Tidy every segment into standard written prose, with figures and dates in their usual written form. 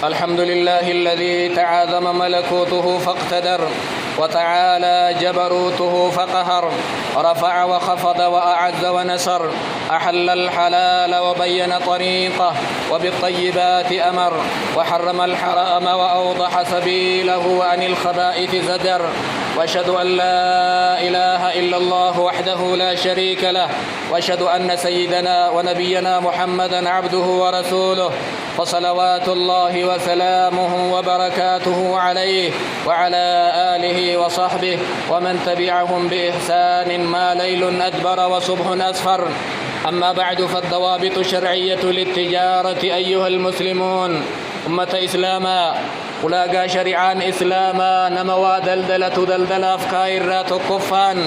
الحمد لله الذي تعاظم ملكوته فاقتدر وتعالى جبروته فقهر رفع وخفض وأعز ونسر أحل الحلال وبين طريقه وبالطيبات أمر وحرم الحرام وأوضح سبيله وعن الخبائث زجر وأشهد أن لا إله إلا الله وحده لا شريك له وأشهد أن سيدنا ونبينا محمدا عبده ورسوله فصلوات الله وسلامه وبركاته عليه وعلى آله وصحبه ومن تبعهم بإحسان ما ليل أدبر وصبح أسفر. أما بعد فالضوابط الشرعية للتجارة أيها المسلمون أمة إسلاما ولاقا شريعان إسلاما نموا دلدل أفكار تكفان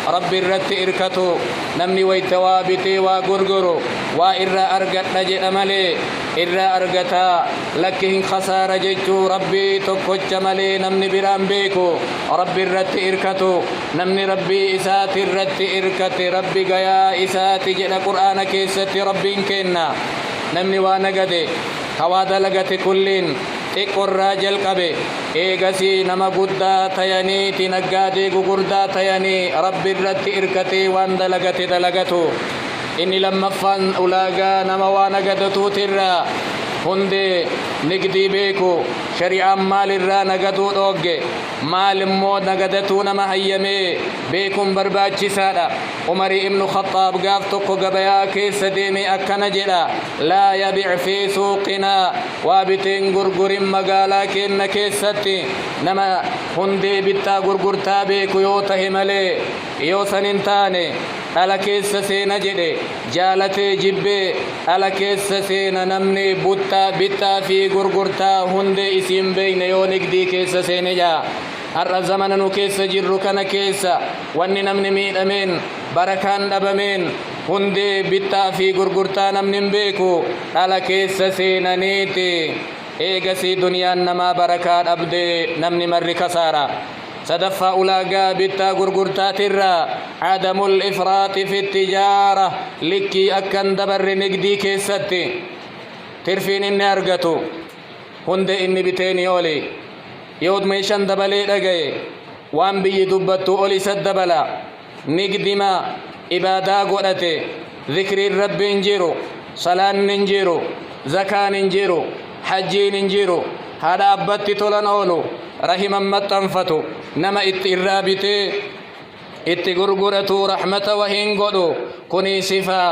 رب الرت إركتو نمني ويتوابتي وغرغرو وإرى أرغت نجد ملي إرى أرغتا لكهن خسارة جيتو ربي تكوش ملي نمني برام بيكو رب الرت إركتو نمني ربي إسات الرت إركت ربي قيا إسات جد قرآن كيست ربي كينا نمني وانقدي هوادا لغت كلين xiqqoo jalqabe eegasii nama guddaa tayaniiti naggaadee gugurdaa tayanii rabbi irratti irkatee waan dalagate dalagatu. Inni lammaffaan ulaagaa nama waan nagadatuutirraa hundee nigdii beeku shari'aan maalirraa nagaduu dhoogge maal immoo nagadatuu nama hayyamee beekuun barbaachisaadha. عمر ابن الخطاب قاف توكو قبيا كيس ديمي أكنا جدا لا يبيع في سوقنا وابتين غرغر مقالا كينا كيستي نما هندي بتا غرغرتا بيكو يوته ملي يوسن انتاني على كيس سينا جدي جالتي جبي على كيس سينا نمني بتا في غرغرتا هندي اسم بين يونك دي كيس سينا جا har'a zamana nu keessa jirru kana keessa wanni namni miidhameen barakaan dhabameen hundee bittaa fi gurgurtaa namni hin beeku dhala keessa seenaniiti. Eegasii duniyaan namaa barakaa dhabdee namni marri kasaara. sadaffaa ulaagaa bittaa gurgurtaatirraa adamul ifraaxi fi tijaara likkii akkan dabarre nigdii keessatti tirfiin inni argatu hundee inni biteeni ooli يود ميشان دبلي دغاي وان بي دبتو اولي سدبلا نقدما عباده غدته ذكر الرب انجيرو صلاه انجيرو زكاه انجيرو حج انجيرو هذا ابتي تولن اولو رحم متنفتو نما اترابته اتغرغرتو رحمه وهين غدو كوني صفا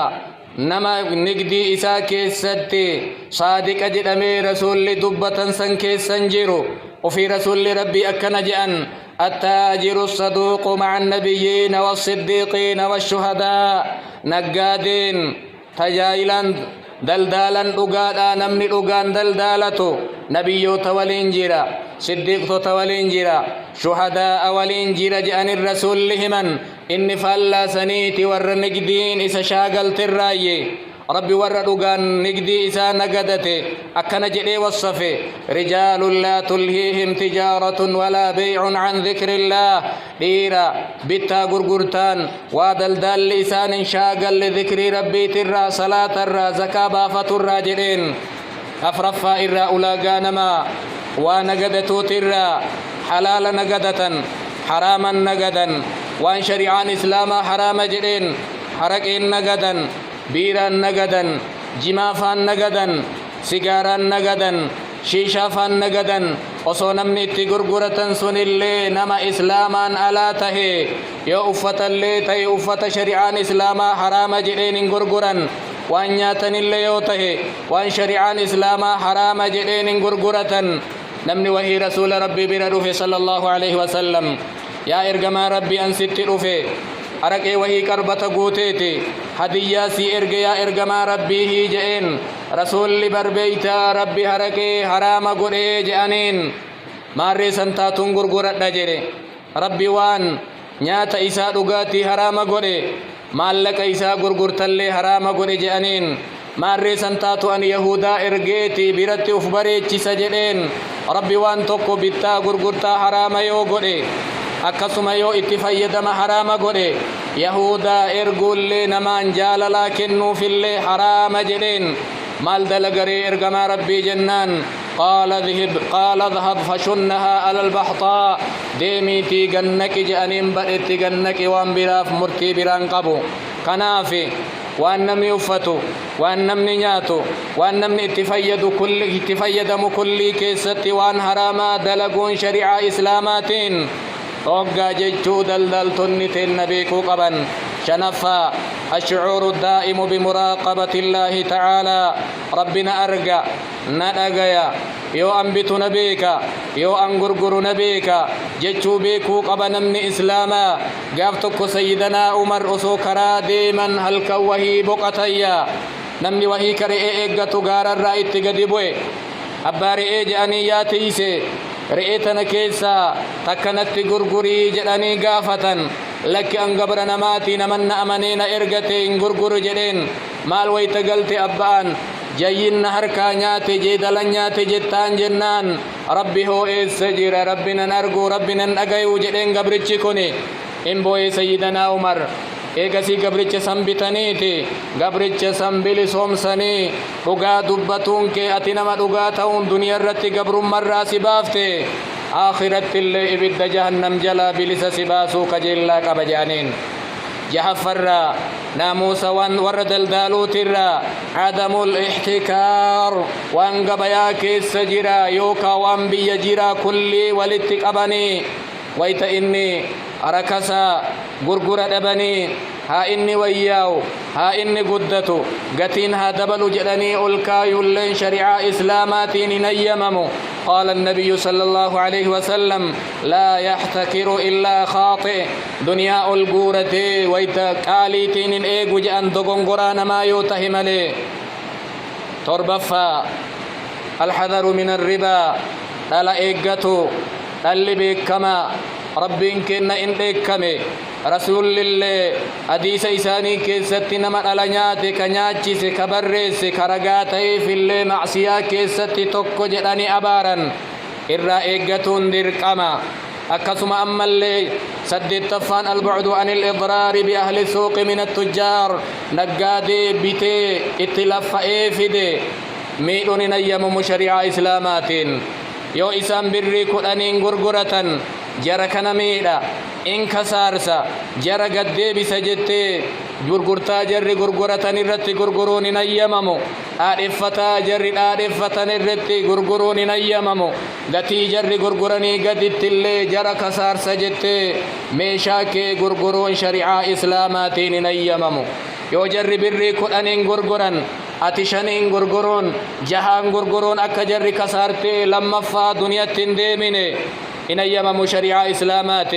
نما نقدي إسا كيستي صادق جدامي رسول دبة سن كيسنجيرو وفي رسول ربي أكنا جأن التاجر الصدوق مع النبيين والصديقين والشهداء نقادين تجايلا دلدالا أقادا نمني أقان دلدالتو نبيو تولين جيرا صديق تولين جيرا شهداء ولين جيرا جأن الرسول لهمن إني فلا سنيتي ور نقدين إسا شاقل ترايي ربي ور أقان نقدي إسا نقدتي أكنا جئي والصفي رجال لا تلهيهم تجارة ولا بيع عن ذكر الله ديرا بتا غرغرتان ودلدال لسان شاقل لذكر ربي ترى صلاة الرا زكاة بافة الراجلين أفرفا إرى أولاقانما ونقدتو ترى حلال نقدة حراما نقدا وان شريعان إسلاما حرام جرين حرقين نقدا بيران نقدا جمافان نقدا سيجاران نقدا شيشافان نقدا وصونمني تغرغرة سن اللي نما إسلامان ألا تهي يا أفة اللي تهي أفة شريعان إسلاما حرام جرين غرغران وان ياتن اللي يوتهي وان شريعان إسلاما حرام جرين غرغرة نمني وهي رسول ربي برده صلى الله عليه وسلم يا إرجما ربي أن سترفي أرقي وهي كربة قوتيتي هدية سي إرجي يا إرجما ربي هي جئين رسول بربيتا ربي هرقي حرام قرئي جأنين ماري سنتا تنقر قرأ دجري ربي وان نياتا إساء رقاتي حرام قرئي مالك إساء قرقر تلي حرام قرئي جأنين ماري سنتا أن يهودا إرجيتي برتي أفبريتي سجدين ربي وان توكو بيتا قرقرتا حرام يو قرئي akkasuma yoo itti fayyadama haraama godhe yahuda ergulle namaan jaalala kennuufillee haraama jedheen maal dalagaree ergamaa rabbii jennaan قال اذهب فشنها على البحطاء ديمي تي جنك جانين بدت جنك وان براف مرتي بران قبو كنافي وان نم يفتو وان نم نياتو وان نم اتفيد مكلي كيستي وان حراما دلقون شريعة إسلاماتين توقع جيجو دلدلتن تنبيكو قبن شنفا الشعور الدائم بمراقبة الله تعالى ربنا أرجع ندقيا يو أنبت نبيكا يو أنغرغر نبيكا جيجو بيكو قبن من إسلاما قافتك سيدنا عمر أسوكرا ديما هلكا وهي بقتيا نمني وهي كرئي إيقاتو غارا رأيت قدبوي أباري إيجاني ياتيسي رئيتنا كيسا تكنت غرغري جداني غافة لك أن قبر نماتي نمن أمنين إرغتين غرغر جدين مال ويتقلت أبان جيين نهركا نياتي جيدالا نياتي جتان جنان ربي هو إيسجير ربنا نرغو ربنا نأغيو جدين قبرتش كوني إنبوي سيدنا عمر eegasi gabricha sanbitaniiti gabricha sanbili soomsanii dhugaa dubbatuun kee ati nama dhugaa ta'uun duniyaa irratti gabrummarraa si baafte akhiratti illee ibidda jahannam jalaa bilisa si baasuu kajeellaa qaba jedhaniin jahaffarraa naamusa warra daldaaluutirraa adamul ixtikaar waan gabayaa keessa jira yookaa waan biyya jira kullii walitti qabanii wayta inni arakasa gurgura dhabanii haa inni wayyaa'u haa inni guddatu gatiin haa dabalu jedhanii ol kaayulleen shari'aa islaamaatiin hin ayyamamu قال النبي صلى الله عليه وسلم لا يحتكر إلا خاطئ دنيا القورة ويتقاليتين إيقو جأن دقنقران ما يوتهم لي تربفا الحذر من الربا ألا إيقاتو اللي بكما ربين كنا إن بكمي رسول الله حديث إساني كيست نما ألانياتي كنياتي سكبرسي كرغاتي في اللي معصيا كيست توكو جداني أبارا إرى إيقاتون درقما أكسم أما اللي سد التفان البعد عن الإضرار بأهل السوق من التجار نقادي بيتي اتلف إيفدي ميلون نيم شريعة إسلاماتين يو إسان بري كدانين غرغرة جرى كنميدا إن كسارسا جرى قد بيسا جتي غرغرتا جري غرغرة نرتي غرغرون نيممو آدفتا جري آدفتا نرتي غرغرون نيممو غتي جري غرغرني قد التلي جرى كسارسا جتي ميشاكي غرغرون شريعة إسلاماتين نيممو يو جري بري كدانين غرغران أتشانين غرغرون جهان غرغرون أكا جري كسارتي لما فا دنيا تندميني إن أيام شريعة إسلامات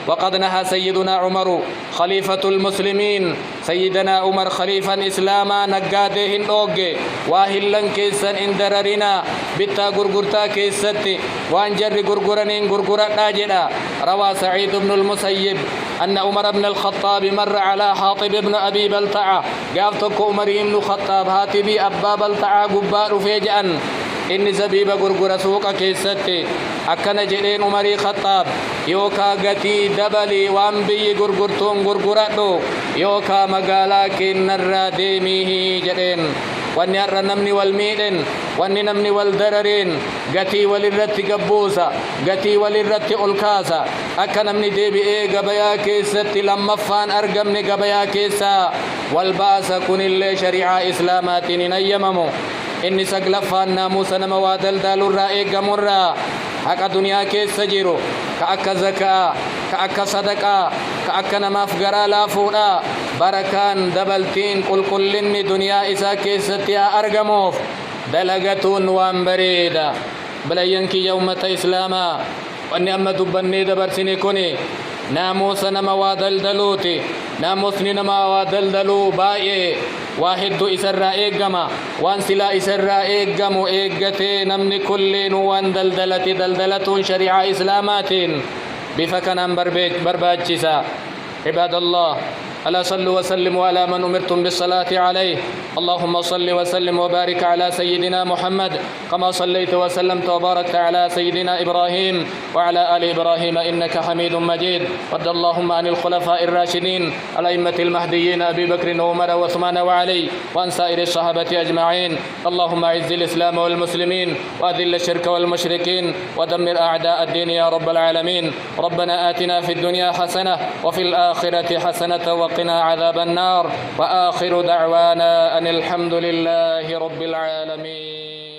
وقد نهى سيدنا عمر خليفة المسلمين سيدنا عمر خليفة إسلاما نقادهن أوغي واهلن كيسن اندررنا بتا غرغرتا كيستي وانجر غرغرنين غرغرا ناجنا روى سعيد بن المسيب أن عمر بن الخطاب مر على حاطب بن أبي بلتعة قافتك عمر بن الخطاب هاتبي أبا بلتعة قبار فيجأن إني زبيب غرغر سوق كيستي أكن جدين عمري خطاب يوكا غتي دبلي وانبي غرغرتون غرغراتو يوكا مغالا كنرا ديميه جدين واني أرى نمني والميدن واني نمني والدررين غتي وللرت قبوسا غتي وللرت ألكاسا أكن نمني ديبي غبيا كيستي لما فان أرقمني غبيا كيسا والباس كن اللي شريعة إسلامات نيممو إني سقلفان ناموس نموادل دالو رائق مرة حق دنيا كيس سجيرو كأكا زكاة كأكا صدقاء كأكا نماف غرا لافونا بركان دبلتين كل دنيا إسا كيس ستيا أرغموف دلغتون وانبريدا بلينكي يومة إسلاما واني أما دبني دبرسيني كوني ناموس نموادل دلوتي ناموسني نموادل دلو بايه واحد إسراء إيقما وان سلا إسراء إيقمو إيقتي نمني كلين وان دلدلة شريعة إسلامات بفكنا برباجسا عباد الله ألا صلوا وسلموا على من أمرتم بالصلاة عليه. اللهم صل وسلم وبارك على سيدنا محمد كما صليت وسلمت وباركت على سيدنا إبراهيم وعلى آل إبراهيم إنك حميد مجيد. وارض اللهم عن الخلفاء الراشدين الأئمة المهديين أبي بكر وعمر وعثمان وعلي وعن سائر الصحابة أجمعين. اللهم أعز الإسلام والمسلمين وأذل الشرك والمشركين ودمر أعداء الدين يا رب العالمين. ربنا آتنا في الدنيا حسنة وفي الآخرة حسنة وقنا عذاب النار. وآخر دعوانا أن الحمد لله رب العالمين.